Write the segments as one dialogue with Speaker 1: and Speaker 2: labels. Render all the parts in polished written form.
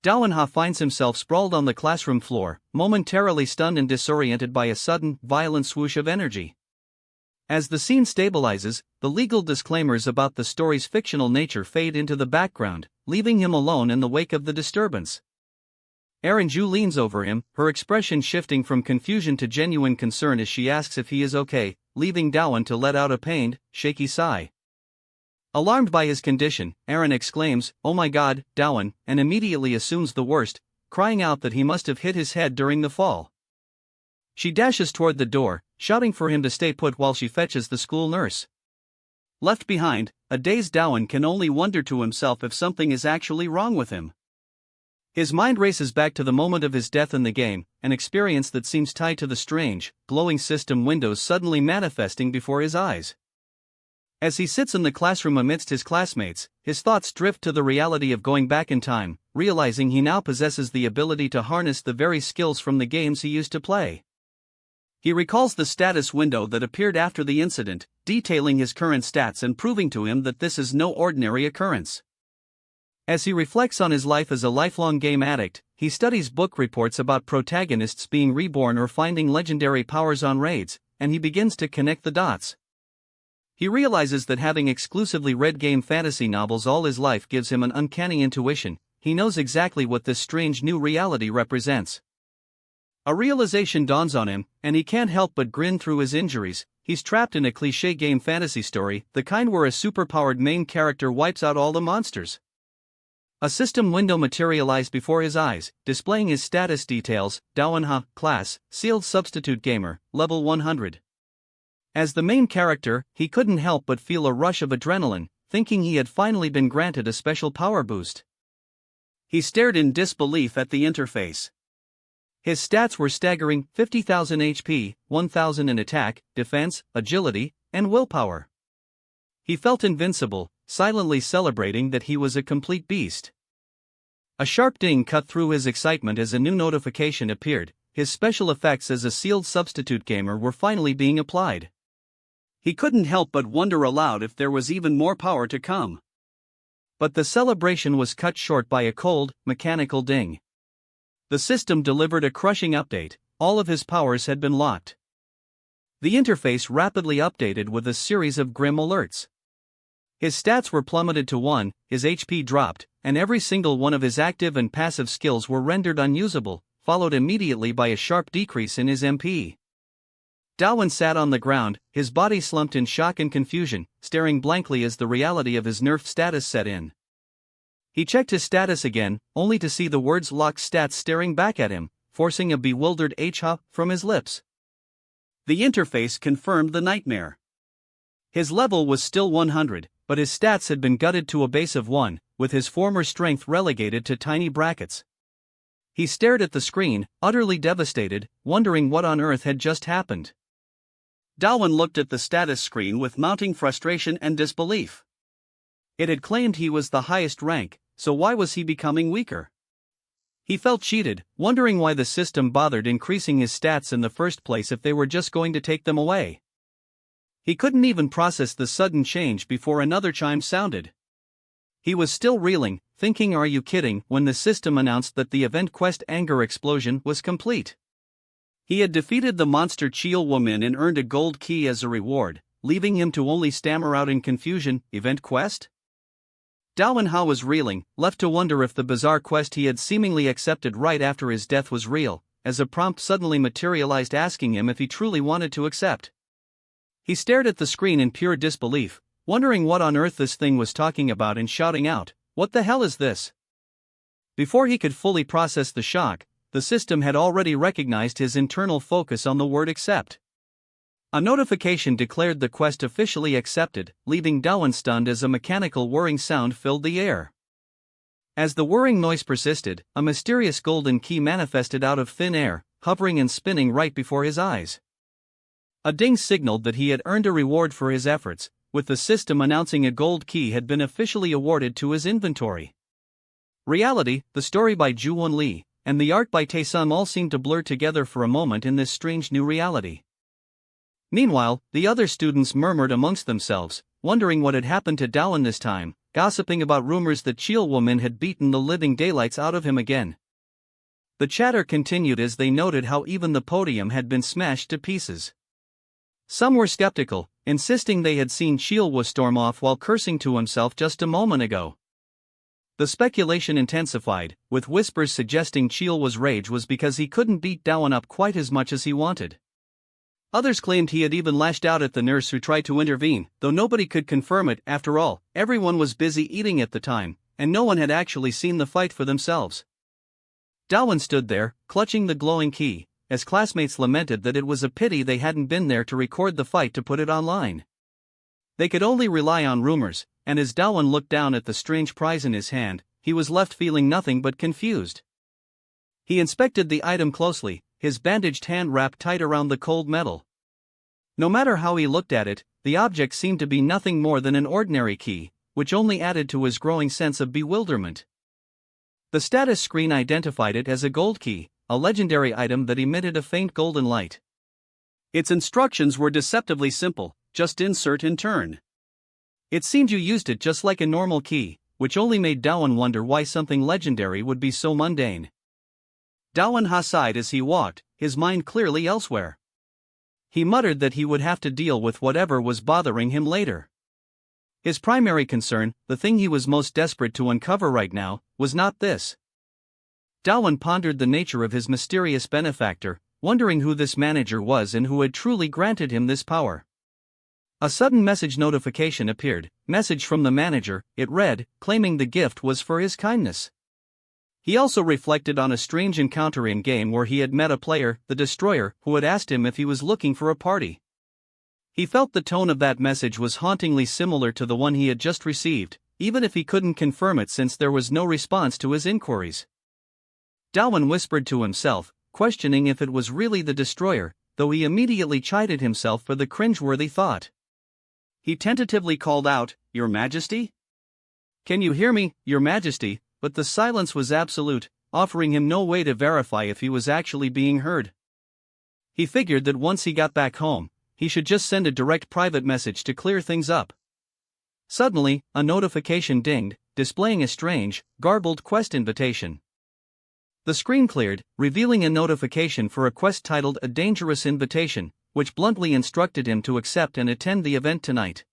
Speaker 1: Dowan Ha finds himself sprawled on the classroom floor, momentarily stunned and disoriented by a sudden, violent swoosh of energy. As the scene stabilizes, the legal disclaimers about the story's fictional nature fade into the background, leaving him alone in the wake of the disturbance. Erin Ju leans over him, her expression shifting from confusion to genuine concern as she asks if he is okay, leaving Dowan to let out a pained, shaky sigh. Alarmed by his condition, Erin exclaims, "Oh my God, Dowan," and immediately assumes the worst, crying out that he must have hit his head during the fall. She dashes toward the door, shouting for him to stay put while she fetches the school nurse. Left behind, a dazed Dowan can only wonder to himself if something is actually wrong with him. His mind races back to the moment of his death in the game, an experience that seems tied to the strange, glowing system windows suddenly manifesting before his eyes. As he sits in the classroom amidst his classmates, his thoughts drift to the reality of going back in time, realizing he now possesses the ability to harness the very skills from the games he used to play. He recalls the status window that appeared after the incident, detailing his current stats and proving to him that this is no ordinary occurrence. As he reflects on his life as a lifelong game addict, he studies book reports about protagonists being reborn or finding legendary powers on raids, and he begins to connect the dots. He realizes that having exclusively read game fantasy novels all his life gives him an uncanny intuition. He knows exactly what this strange new reality represents. A realization dawns on him, and he can't help but grin through his injuries. He's trapped in a cliché game fantasy story, the kind where a superpowered main character wipes out all the monsters. A system window materialized before his eyes, displaying his status details: Dowan Ha, class, sealed substitute gamer, level 100. As the main character, he couldn't help but feel a rush of adrenaline, thinking he had finally been granted a special power boost. He stared in disbelief at the interface. His stats were staggering: 50,000 HP, 1,000 in attack, defense, agility, and willpower. He felt invincible, silently celebrating that he was a complete beast. A sharp ding cut through his excitement as a new notification appeared. His special effects as a sealed substitute gamer were finally being applied. He couldn't help but wonder aloud if there was even more power to come. But the celebration was cut short by a cold, mechanical ding. The system delivered a crushing update. All of his powers had been locked. The interface rapidly updated with a series of grim alerts. His stats were plummeted to 1, his HP dropped, and every single one of his active and passive skills were rendered unusable, followed immediately by a sharp decrease in his MP. Dowan sat on the ground, his body slumped in shock and confusion, staring blankly as the reality of his nerfed status set in. He checked his status again, only to see the words "locked stats" staring back at him, forcing a bewildered "ha" from his lips. The interface confirmed the nightmare. His level was still 100, but his stats had been gutted to a base of 1, with his former strength relegated to tiny brackets. He stared at the screen, utterly devastated, wondering what on earth had just happened. Dowan looked at the status screen with mounting frustration and disbelief. It had claimed he was the highest rank, so why was he becoming weaker? He felt cheated, wondering why the system bothered increasing his stats in the first place if they were just going to take them away. He couldn't even process the sudden change before another chime sounded. He was still reeling, thinking, "Are you kidding?" when the system announced that the event quest Anger Explosion was complete. He had defeated the monster Cheel Woman and earned a gold key as a reward, leaving him to only stammer out in confusion, "Event quest?" Dowan Ha was reeling, left to wonder if the bizarre quest he had seemingly accepted right after his death was real, as a prompt suddenly materialized asking him if he truly wanted to accept. He stared at the screen in pure disbelief, wondering what on earth this thing was talking about and shouting out, "What the hell is this?" Before he could fully process the shock, the system had already recognized his internal focus on the word "accept." A notification declared the quest officially accepted, leaving Dowan stunned as a mechanical whirring sound filled the air. As the whirring noise persisted, a mysterious golden key manifested out of thin air, hovering and spinning right before his eyes. A ding signaled that he had earned a reward for his efforts, with the system announcing a gold key had been officially awarded to his inventory. Reality, the story by Ju-won Lee, and the art by Tae-sum all seemed to blur together for a moment in this strange new reality. Meanwhile, the other students murmured amongst themselves, wondering what had happened to Dowan this time. gossiping about rumors that Chill Woman had beaten the living daylights out of him again. The chatter continued as they noted how even the podium had been smashed to pieces. Some were skeptical, insisting they had seen Chill storm off while cursing to himself just a moment ago. The speculation intensified, with whispers suggesting Chill's rage was because he couldn't beat Dowan up quite as much as he wanted. Others claimed he had even lashed out at the nurse who tried to intervene, though nobody could confirm it. After all, everyone was busy eating at the time, and no one had actually seen the fight for themselves. Dowan stood there, clutching the glowing key, as classmates lamented that it was a pity they hadn't been there to record the fight to put it online. They could only rely on rumors, and as Dowan looked down at the strange prize in his hand, he was left feeling nothing but confused. He inspected the item closely, his bandaged hand wrapped tight around the cold metal. No matter how he looked at it, the object seemed to be nothing more than an ordinary key, which only added to his growing sense of bewilderment. The status screen identified it as a gold key, a legendary item that emitted a faint golden light. Its instructions were deceptively simple: just insert and turn. It seemed you used it just like a normal key, which only made Dowan wonder why something legendary would be so mundane. Dowan Ha sighed as he walked, his mind clearly elsewhere. He muttered that he would have to deal with whatever was bothering him later. His primary concern, the thing he was most desperate to uncover right now, was not this. Dowan pondered the nature of his mysterious benefactor, wondering who this manager was and who had truly granted him this power. A sudden message notification appeared, message from the manager, it read, claiming the gift was for his kindness. He also reflected on a strange encounter in-game where he had met a player, the Destroyer, who had asked him if he was looking for a party. He felt the tone of that message was hauntingly similar to the one he had just received, even if he couldn't confirm it since there was no response to his inquiries. Dowan whispered to himself, questioning if it was really the Destroyer, though he immediately chided himself for the cringeworthy thought. He tentatively called out, "Your Majesty? Can you hear me, Your Majesty?" But the silence was absolute, offering him no way to verify if he was actually being heard. He figured that once he got back home, he should just send a direct private message to clear things up. Suddenly, a notification dinged, displaying a strange, garbled quest invitation. The screen cleared, revealing a notification for a quest titled A Dangerous Invitation, which bluntly instructed him to accept and attend the event tonight.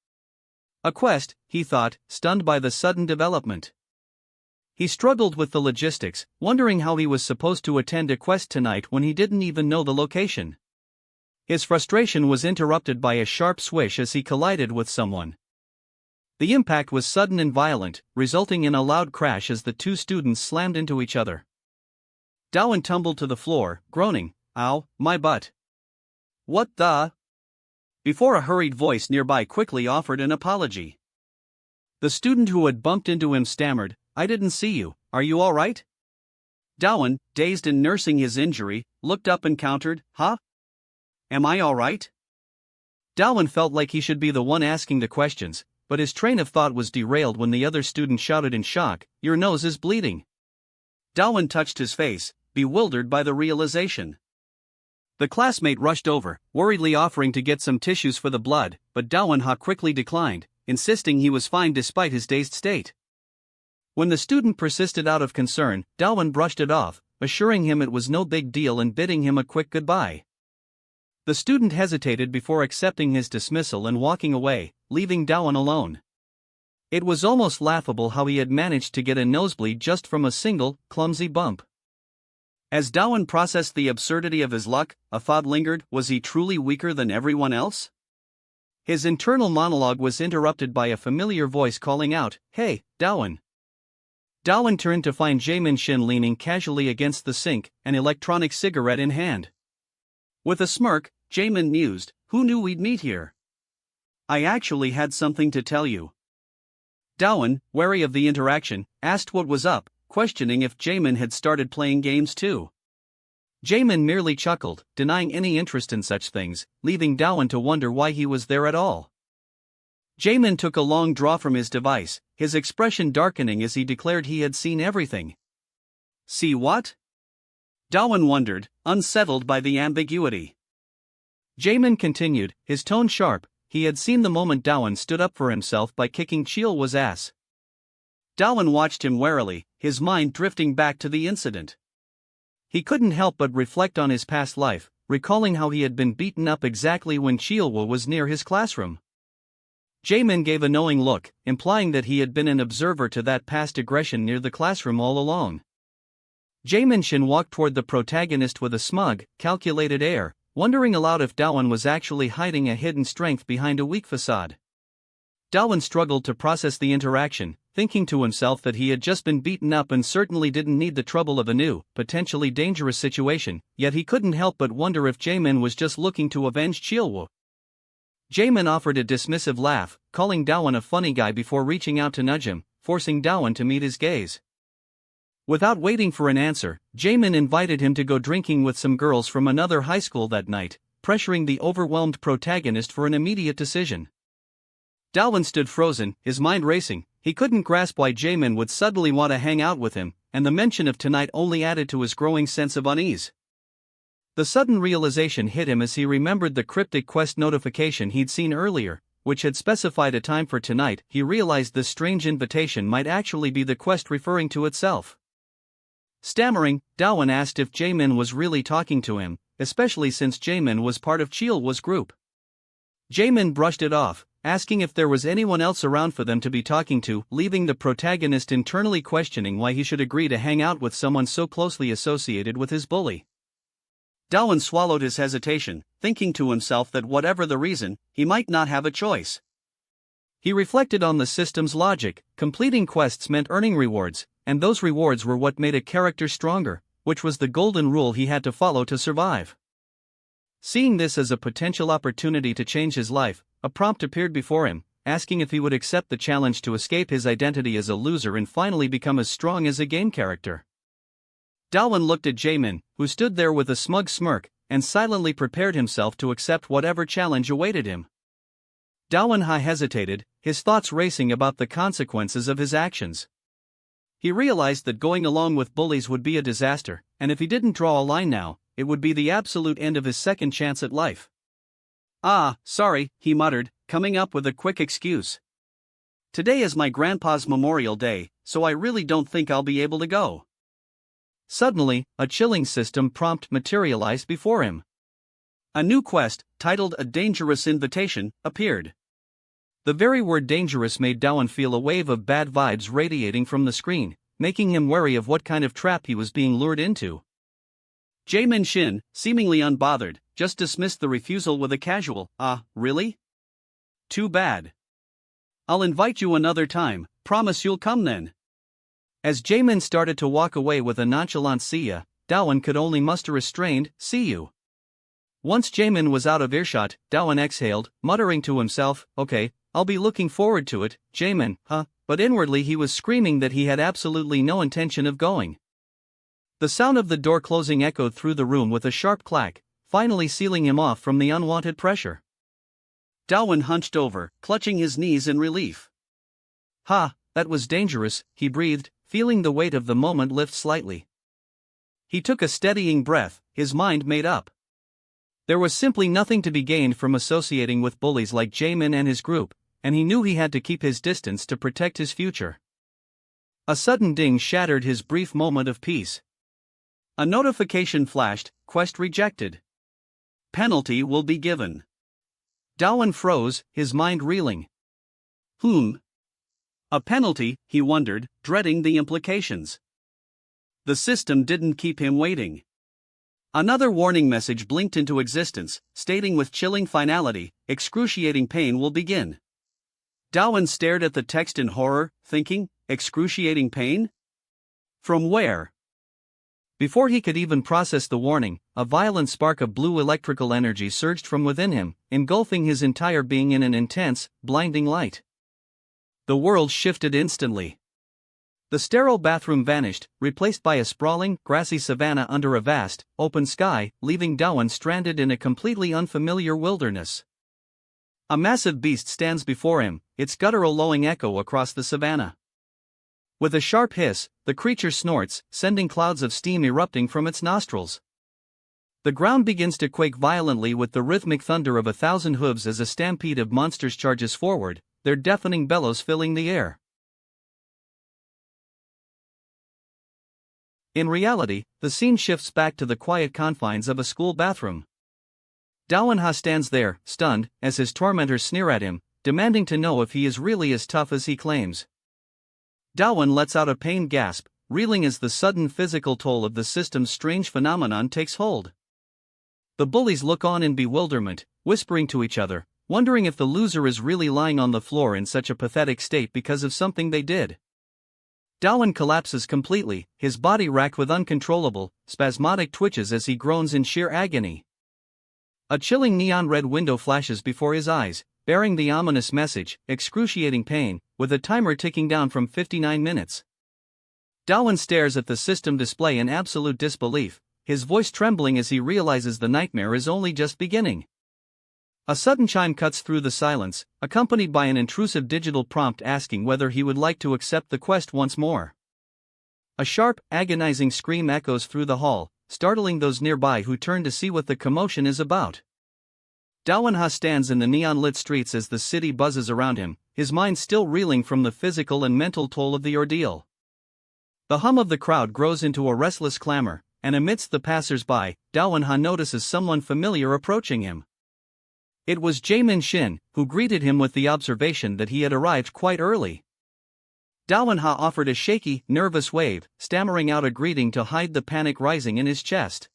Speaker 1: A quest, he thought, stunned by the sudden development. He struggled with the logistics, wondering how he was supposed to attend a quest tonight when he didn't even know the location. His frustration was interrupted by a sharp swish as he collided with someone. The impact was sudden and violent, resulting in a loud crash as the two students slammed into each other. Dowan tumbled to the floor, groaning, "Ow, my butt. What the?" Before a hurried voice nearby quickly offered an apology. The student who had bumped into him stammered, "I didn't see you, are you all right?" Dowan, dazed and nursing his injury, looked up and countered, "Huh? Am I all right?" Dowan felt like he should be the one asking the questions, but his train of thought was derailed when the other student shouted in shock, "Your nose is bleeding." Dowan touched his face, bewildered by the realization. The classmate rushed over, worriedly offering to get some tissues for the blood, but Dowan Ha quickly declined, insisting he was fine despite his dazed state. When the student persisted out of concern, Dowan brushed it off, assuring him it was no big deal and bidding him a quick goodbye. The student hesitated before accepting his dismissal and walking away, leaving Dowan alone. It was almost laughable how he had managed to get a nosebleed just from a single, clumsy bump. As Dowan processed the absurdity of his luck, a thought lingered: was he truly weaker than everyone else? His internal monologue was interrupted by a familiar voice calling out, "Hey, Dowan." Dowan turned to find Jaemin Shin leaning casually against the sink, an electronic cigarette in hand. With a smirk, Jaemin mused, "Who knew we'd meet here? I actually had something to tell you." Dowan, wary of the interaction, asked what was up, questioning if Jaemin had started playing games too. Jaemin merely chuckled, denying any interest in such things, leaving Dowan to wonder why he was there at all. Jaemin took a long draw from his device, his expression darkening as he declared he had seen everything. "See what?" Dowan wondered, unsettled by the ambiguity. Jaemin continued, his tone sharp. He had seen the moment Dowan stood up for himself by kicking Chill's ass. Dowan watched him warily, his mind drifting back to the incident. He couldn't help but reflect on his past life, recalling how he had been beaten up exactly when Chilwa was near his classroom. Jaemin gave a knowing look, implying that he had been an observer to that past aggression near the classroom all along. Jaemin Shin walked toward the protagonist with a smug, calculated air, wondering aloud if Dowan was actually hiding a hidden strength behind a weak facade. Dowan struggled to process the interaction, thinking to himself that he had just been beaten up and certainly didn't need the trouble of a new, potentially dangerous situation, yet he couldn't help but wonder if Jaemin was just looking to avenge Chilwa. Jaemin offered a dismissive laugh, calling Dowan a funny guy before reaching out to nudge him, forcing Dowan to meet his gaze. Without waiting for an answer, Jaemin invited him to go drinking with some girls from another high school that night, pressuring the overwhelmed protagonist for an immediate decision. Dowan stood frozen, his mind racing. He couldn't grasp why Jaemin would suddenly want to hang out with him, and the mention of tonight only added to his growing sense of unease. The sudden realization hit him as he remembered the cryptic quest notification he'd seen earlier, which had specified a time for tonight. He realized this strange invitation might actually be the quest referring to itself. Stammering, Dowan asked if Jaemin was really talking to him, especially since Jaemin was part of Chilwa's group. Jaemin brushed it off, asking if there was anyone else around for them to be talking to, leaving the protagonist internally questioning why he should agree to hang out with someone so closely associated with his bully. Dowan swallowed his hesitation, thinking to himself that whatever the reason, he might not have a choice. He reflected on the system's logic. Completing quests meant earning rewards, and those rewards were what made a character stronger, which was the golden rule he had to follow to survive. Seeing this as a potential opportunity to change his life, a prompt appeared before him, asking if he would accept the challenge to escape his identity as a loser and finally become as strong as a game character. Dowan looked at Jaemin, who stood there with a smug smirk, and silently prepared himself to accept whatever challenge awaited him. Dowan Ha hesitated, his thoughts racing about the consequences of his actions. He realized that going along with bullies would be a disaster, and if he didn't draw a line now, it would be the absolute end of his second chance at life. Sorry, he muttered, coming up with a quick excuse. Today is my grandpa's Memorial Day, so I really don't think I'll be able to go. Suddenly, a chilling system prompt materialized before him. A new quest, titled A Dangerous Invitation, appeared. The very word dangerous made Dowan feel a wave of bad vibes radiating from the screen, making him wary of what kind of trap he was being lured into. Jaemin Shin, seemingly unbothered, just dismissed the refusal with a casual, really? Too bad. I'll invite you another time, promise you'll come then. As Jaemin started to walk away with a nonchalant see ya, Dowan could only muster a strained, see you. Once Jaemin was out of earshot, Dowan exhaled, muttering to himself, okay, I'll be looking forward to it, Jaemin, but inwardly he was screaming that he had absolutely no intention of going. The sound of the door closing echoed through the room with a sharp clack, finally sealing him off from the unwanted pressure. Dowan hunched over, clutching his knees in relief. That was dangerous, he breathed, feeling the weight of the moment lift slightly. He took a steadying breath, his mind made up. There was simply nothing to be gained from associating with bullies like Jaemin and his group, and he knew he had to keep his distance to protect his future. A sudden ding shattered his brief moment of peace. A notification flashed, quest rejected. Penalty will be given. Dowan froze, his mind reeling. A penalty, he wondered, dreading the implications. The system didn't keep him waiting. Another warning message blinked into existence, stating with chilling finality, excruciating pain will begin. Dowan stared at the text in horror, thinking, excruciating pain? From where? Before he could even process the warning, a violent spark of blue electrical energy surged from within him, engulfing his entire being in an intense, blinding light. The world shifted instantly. The sterile bathroom vanished, replaced by a sprawling, grassy savanna under a vast, open sky, leaving Dowan stranded in a completely unfamiliar wilderness. A massive beast stands before him, its guttural lowing echo across the savanna. With a sharp hiss, the creature snorts, sending clouds of steam erupting from its nostrils. The ground begins to quake violently with the rhythmic thunder of 1,000 hooves as a stampede of monsters charges forward, their deafening bellows filling the air. In reality, the scene shifts back to the quiet confines of a school bathroom. Dowan Ha stands there, stunned, as his tormentors sneer at him, demanding to know if he is really as tough as he claims. Dowan lets out a pained gasp, reeling as the sudden physical toll of the system's strange phenomenon takes hold. The bullies look on in bewilderment, whispering to each other, wondering if the loser is really lying on the floor in such a pathetic state because of something they did. Dowan collapses completely, his body racked with uncontrollable, spasmodic twitches as he groans in sheer agony. A chilling neon red window flashes before his eyes, bearing the ominous message, excruciating pain, with a timer ticking down from 59 minutes. Dowan stares at the system display in absolute disbelief, his voice trembling as he realizes the nightmare is only just beginning. A sudden chime cuts through the silence, accompanied by an intrusive digital prompt asking whether he would like to accept the quest once more. A sharp, agonizing scream echoes through the hall, startling those nearby who turn to see what the commotion is about. Dowan Ha stands in the neon-lit streets as the city buzzes around him, his mind still reeling from the physical and mental toll of the ordeal. The hum of the crowd grows into a restless clamor, and amidst the passers-by, Dowan Ha notices someone familiar approaching him. It was Jaemin Shin, who greeted him with the observation that he had arrived quite early. Dowan Ha offered a shaky, nervous wave, stammering out a greeting to hide the panic rising in his chest.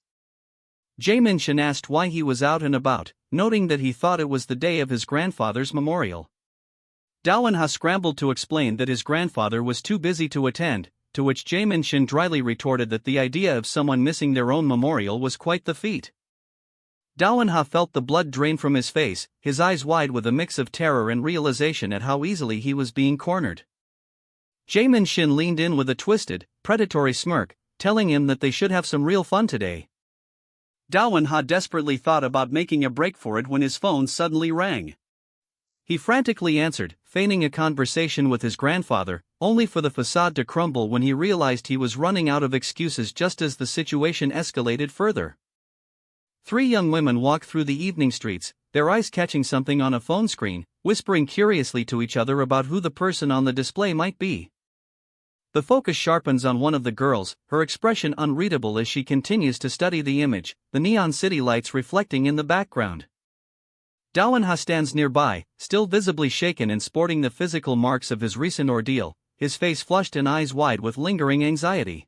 Speaker 1: Jaemin Shin asked why he was out and about, noting that he thought it was the day of his grandfather's memorial. Dowan Ha scrambled to explain that his grandfather was too busy to attend, to which Jaemin Shin dryly retorted that the idea of someone missing their own memorial was quite the feat. Dowan Ha felt the blood drain from his face, his eyes wide with a mix of terror and realization at how easily he was being cornered. Jaemin Shin leaned in with a twisted, predatory smirk, telling him that they should have some real fun today. Dowan Ha desperately thought about making a break for it when his phone suddenly rang. He frantically answered, feigning a conversation with his grandfather, only for the facade to crumble when he realized he was running out of excuses just as the situation escalated further. 3 young women walk through the evening streets, their eyes catching something on a phone screen, whispering curiously to each other about who the person on the display might be. The focus sharpens on one of the girls, her expression unreadable as she continues to study the image, the neon city lights reflecting in the background. Dowan Ha stands nearby, still visibly shaken and sporting the physical marks of his recent ordeal, his face flushed and eyes wide with lingering anxiety.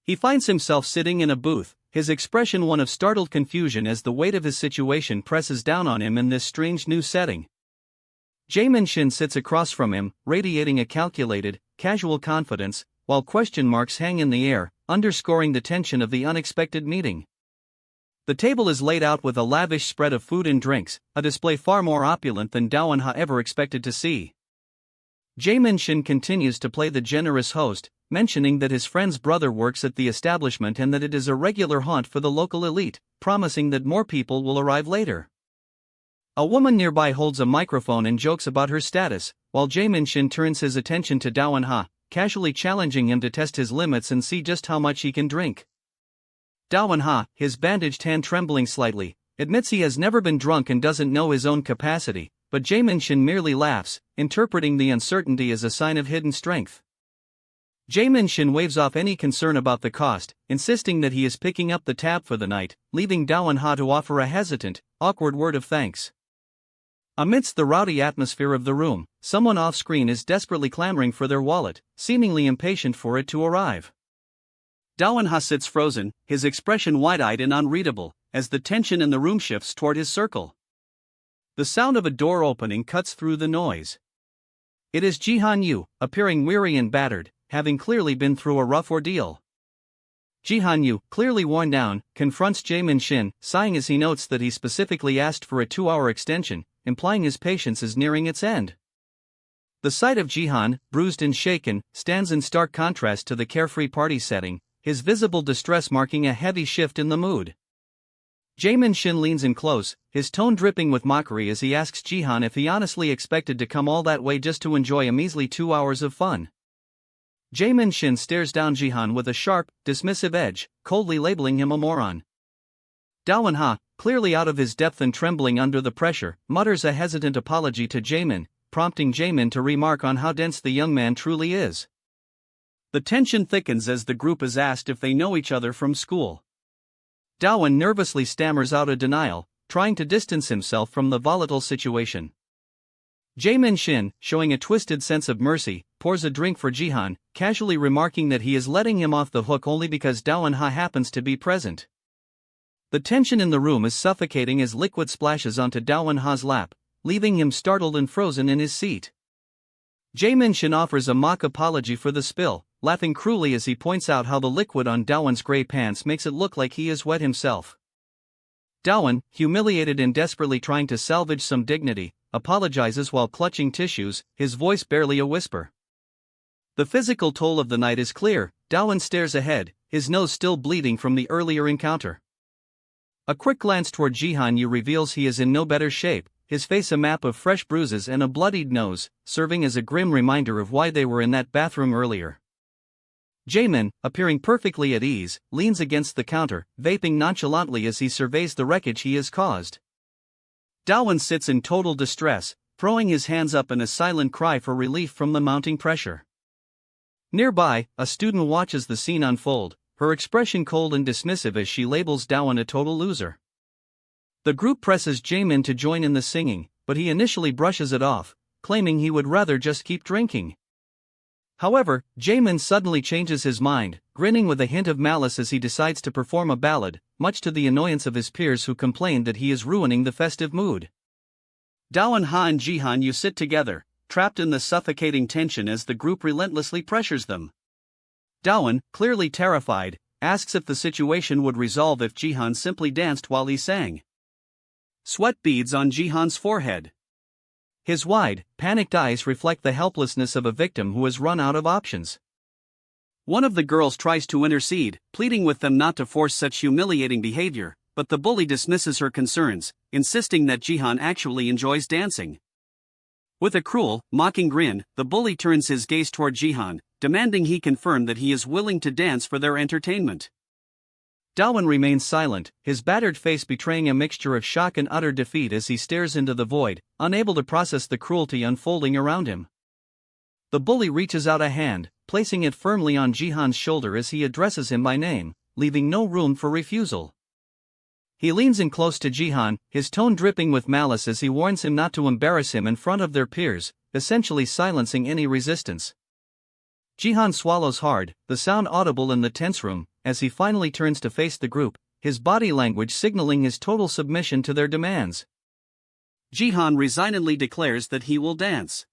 Speaker 1: He finds himself sitting in a booth, his expression one of startled confusion as the weight of his situation presses down on him in this strange new setting. Jaemin Shin sits across from him, radiating a calculated, casual confidence, while question marks hang in the air, underscoring the tension of the unexpected meeting. The table is laid out with a lavish spread of food and drinks, a display far more opulent than Dowan Ha ever expected to see. Jaemin Shin continues to play the generous host, mentioning that his friend's brother works at the establishment and that it is a regular haunt for the local elite, promising that more people will arrive later. A woman nearby holds a microphone and jokes about her status, while Jaemin Shin turns his attention to Dowan Ha, casually challenging him to test his limits and see just how much he can drink. Dowan Ha, his bandaged hand trembling slightly, admits he has never been drunk and doesn't know his own capacity, but Jaemin Shin merely laughs, interpreting the uncertainty as a sign of hidden strength. Jaemin Shin waves off any concern about the cost, insisting that he is picking up the tab for the night, leaving Dowan Ha to offer a hesitant, awkward word of thanks. Amidst the rowdy atmosphere of the room, someone off-screen is desperately clamoring for their wallet, seemingly impatient for it to arrive. Dowan Ha sits frozen, his expression wide-eyed and unreadable, as the tension in the room shifts toward his circle. The sound of a door opening cuts through the noise. It is Jihan Yu, appearing weary and battered, having clearly been through a rough ordeal. Jihan Yu, clearly worn down, confronts Jaemin Shin, sighing as he notes that he specifically asked for a 2-hour extension, implying his patience is nearing its end. The sight of Jihan, bruised and shaken, stands in stark contrast to the carefree party setting, his visible distress marking a heavy shift in the mood. Jaemin Shin leans in close, his tone dripping with mockery as he asks Jihan if he honestly expected to come all that way just to enjoy a measly 2 hours of fun. Jaemin Shin stares down Jihan with a sharp, dismissive edge, coldly labeling him a moron. Dowan Ha, clearly out of his depth and trembling under the pressure, mutters a hesitant apology to Jaemin, prompting Jaemin to remark on how dense the young man truly is. The tension thickens as the group is asked if they know each other from school. Dowan nervously stammers out a denial, trying to distance himself from the volatile situation. Jaemin Shin, showing a twisted sense of mercy, pours a drink for Jihan, casually remarking that he is letting him off the hook only because Dowan Ha happens to be present. The tension in the room is suffocating as liquid splashes onto Dowan Ha's lap, leaving him startled and frozen in his seat. Jaemin Shin offers a mock apology for the spill, laughing cruelly as he points out how the liquid on Dowan's gray pants makes it look like he is wet himself. Dowan, humiliated and desperately trying to salvage some dignity, apologizes while clutching tissues, his voice barely a whisper. The physical toll of the night is clear. Dowan stares ahead, his nose still bleeding from the earlier encounter. A quick glance toward Jihan Yu reveals he is in no better shape, his face a map of fresh bruises and a bloodied nose, serving as a grim reminder of why they were in that bathroom earlier. Jaemin, appearing perfectly at ease, leans against the counter, vaping nonchalantly as he surveys the wreckage he has caused. Dowan sits in total distress, throwing his hands up in a silent cry for relief from the mounting pressure. Nearby, a student watches the scene unfold, her expression cold and dismissive as she labels Dowan a total loser. The group presses Jaemin to join in the singing, but he initially brushes it off, claiming he would rather just keep drinking. However, Jaemin suddenly changes his mind, grinning with a hint of malice as he decides to perform a ballad, much to the annoyance of his peers who complain that he is ruining the festive mood. Dowan Ha and Jihan Yu sit together, trapped in the suffocating tension as the group relentlessly pressures them. Dowan, clearly terrified, asks if the situation would resolve if Jihan simply danced while he sang. Sweat beads on Jihan's forehead. His wide, panicked eyes reflect the helplessness of a victim who has run out of options. One of the girls tries to intercede, pleading with them not to force such humiliating behavior, but the bully dismisses her concerns, insisting that Jihan actually enjoys dancing. With a cruel, mocking grin, the bully turns his gaze toward Jihan, demanding he confirm that he is willing to dance for their entertainment. Dowan remains silent, his battered face betraying a mixture of shock and utter defeat as he stares into the void, unable to process the cruelty unfolding around him. The bully reaches out a hand, placing it firmly on Jihan's shoulder as he addresses him by name, leaving no room for refusal. He leans in close to Jihan, his tone dripping with malice as he warns him not to embarrass him in front of their peers, essentially silencing any resistance. Jihan swallows hard, the sound audible in the tense room, as he finally turns to face the group, his body language signaling his total submission to their demands. Jihan resignedly declares that he will dance.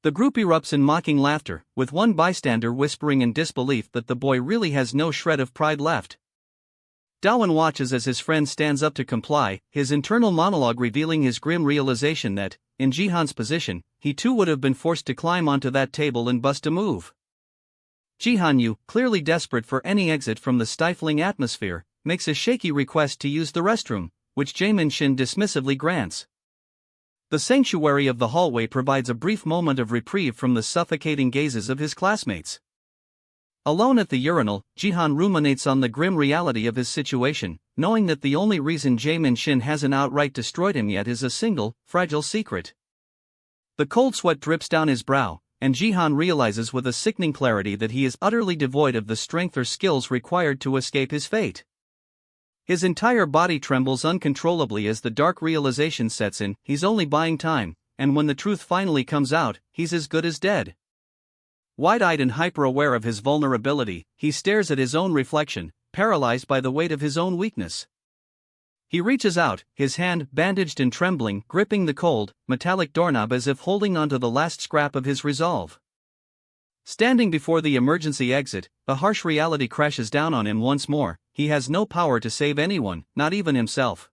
Speaker 1: The group erupts in mocking laughter, with one bystander whispering in disbelief that the boy really has no shred of pride left. Dowan watches as his friend stands up to comply, his internal monologue revealing his grim realization that, in Jihan's position, he too would have been forced to climb onto that table and bust a move. Jihan Yu, clearly desperate for any exit from the stifling atmosphere, makes a shaky request to use the restroom, which Jaemin Shin dismissively grants. The sanctuary of the hallway provides a brief moment of reprieve from the suffocating gazes of his classmates. Alone at the urinal, Jihan ruminates on the grim reality of his situation, knowing that the only reason Jaemin Shin hasn't outright destroyed him yet is a single, fragile secret. The cold sweat drips down his brow, and Jihan realizes with a sickening clarity that he is utterly devoid of the strength or skills required to escape his fate. His entire body trembles uncontrollably as the dark realization sets in, he's only buying time, and when the truth finally comes out, he's as good as dead. Wide-eyed and hyper-aware of his vulnerability, he stares at his own reflection, paralyzed by the weight of his own weakness. He reaches out, his hand, bandaged and trembling, gripping the cold, metallic doorknob as if holding onto the last scrap of his resolve. Standing before the emergency exit, the harsh reality crashes down on him once more. He has no power to save anyone, not even himself.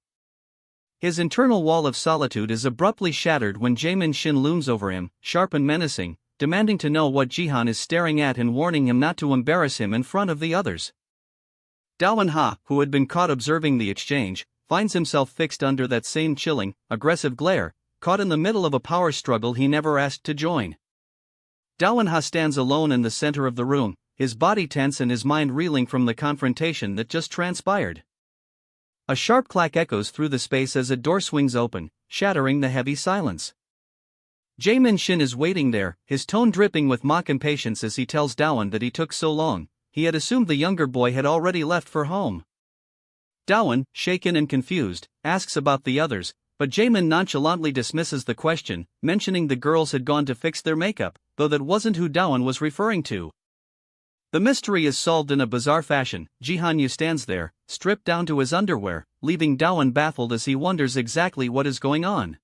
Speaker 1: His internal wall of solitude is abruptly shattered when Jaemin Shin looms over him, sharp and menacing, demanding to know what Jihan is staring at and warning him not to embarrass him in front of the others. Dowan Ha, who had been caught observing the exchange, finds himself fixed under that same chilling, aggressive glare, caught in the middle of a power struggle he never asked to join. Dowan Ha stands alone in the center of the room, his body tense and his mind reeling from the confrontation that just transpired. A sharp clack echoes through the space as a door swings open, shattering the heavy silence. Jaemin Shin is waiting there, his tone dripping with mock impatience as he tells Dowan that he took so long. He had assumed the younger boy had already left for home. Dowan, shaken and confused, asks about the others, but Jaemin nonchalantly dismisses the question, mentioning the girls had gone to fix their makeup, though that wasn't who Dowan was referring to. The mystery is solved in a bizarre fashion. Jihanyu stands there, stripped down to his underwear, leaving Dowan baffled as he wonders exactly what is going on.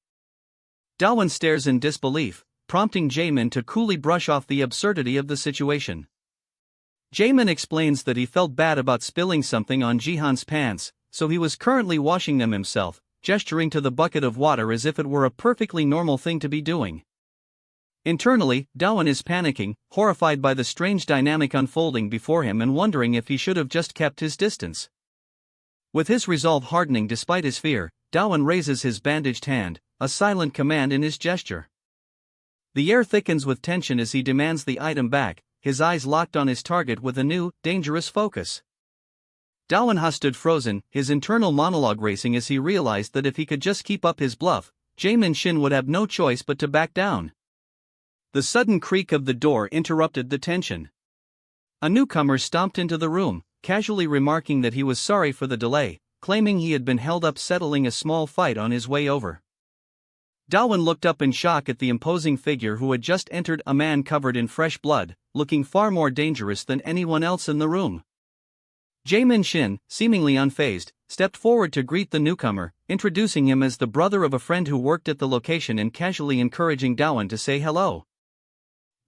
Speaker 1: Dowan stares in disbelief, prompting Jaemin to coolly brush off the absurdity of the situation. Jaemin explains that he felt bad about spilling something on Jihan's pants, so he was currently washing them himself, gesturing to the bucket of water as if it were a perfectly normal thing to be doing. Internally, Dowan is panicking, horrified by the strange dynamic unfolding before him and wondering if he should have just kept his distance. With his resolve hardening despite his fear, Dowan raises his bandaged hand, a silent command in his gesture. The air thickens with tension as he demands the item back, his eyes locked on his target with a new, dangerous focus. Dowan Ha stood frozen, his internal monologue racing as he realized that if he could just keep up his bluff, Jaemin Shin would have no choice but to back down. The sudden creak of the door interrupted the tension. A newcomer stomped into the room, casually remarking that he was sorry for the delay, claiming he had been held up settling a small fight on his way over. Dowan looked up in shock at the imposing figure who had just entered, a man covered in fresh blood, looking far more dangerous than anyone else in the room. Jaemin Shin, seemingly unfazed, stepped forward to greet the newcomer, introducing him as the brother of a friend who worked at the location and casually encouraging Dowan to say hello.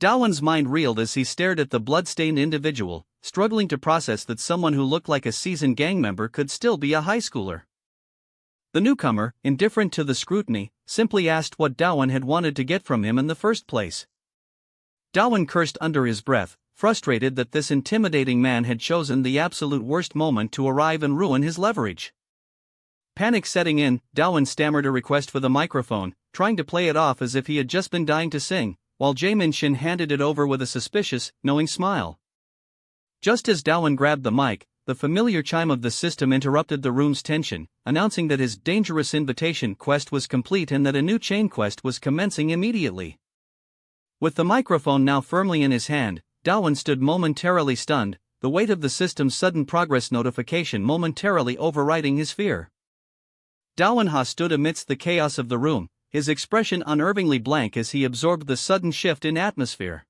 Speaker 1: Dowan's mind reeled as he stared at the blood-stained individual, struggling to process that someone who looked like a seasoned gang member could still be a high schooler. The newcomer, indifferent to the scrutiny, simply asked what Dowan had wanted to get from him in the first place. Dowan cursed under his breath, frustrated that this intimidating man had chosen the absolute worst moment to arrive and ruin his leverage. Panic setting in, Dowan stammered a request for the microphone, trying to play it off as if he had just been dying to sing, while Jaemin Shin handed it over with a suspicious, knowing smile. Just as Dowan grabbed the mic, the familiar chime of the system interrupted the room's tension, announcing that his dangerous invitation quest was complete and that a new chain quest was commencing immediately. With the microphone now firmly in his hand, Dowan stood momentarily stunned, the weight of the system's sudden progress notification momentarily overriding his fear. Dowan Ha stood amidst the chaos of the room, his expression unnervingly blank as he absorbed the sudden shift in atmosphere.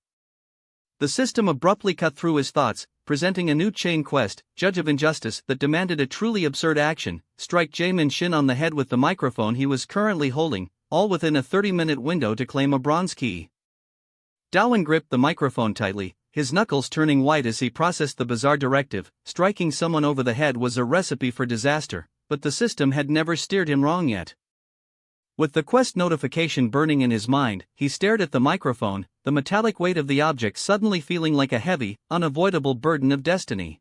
Speaker 1: The system abruptly cut through his thoughts, presenting a new chain quest, Judge of Injustice, that demanded a truly absurd action: strike Jaemin Shin on the head with the microphone he was currently holding, all within a 30-minute window to claim a bronze key. Dowan gripped the microphone tightly, his knuckles turning white as he processed the bizarre directive. Striking someone over the head was a recipe for disaster, but the system had never steered him wrong yet. With the quest notification burning in his mind, he stared at the microphone, the metallic weight of the object suddenly feeling like a heavy, unavoidable burden of destiny.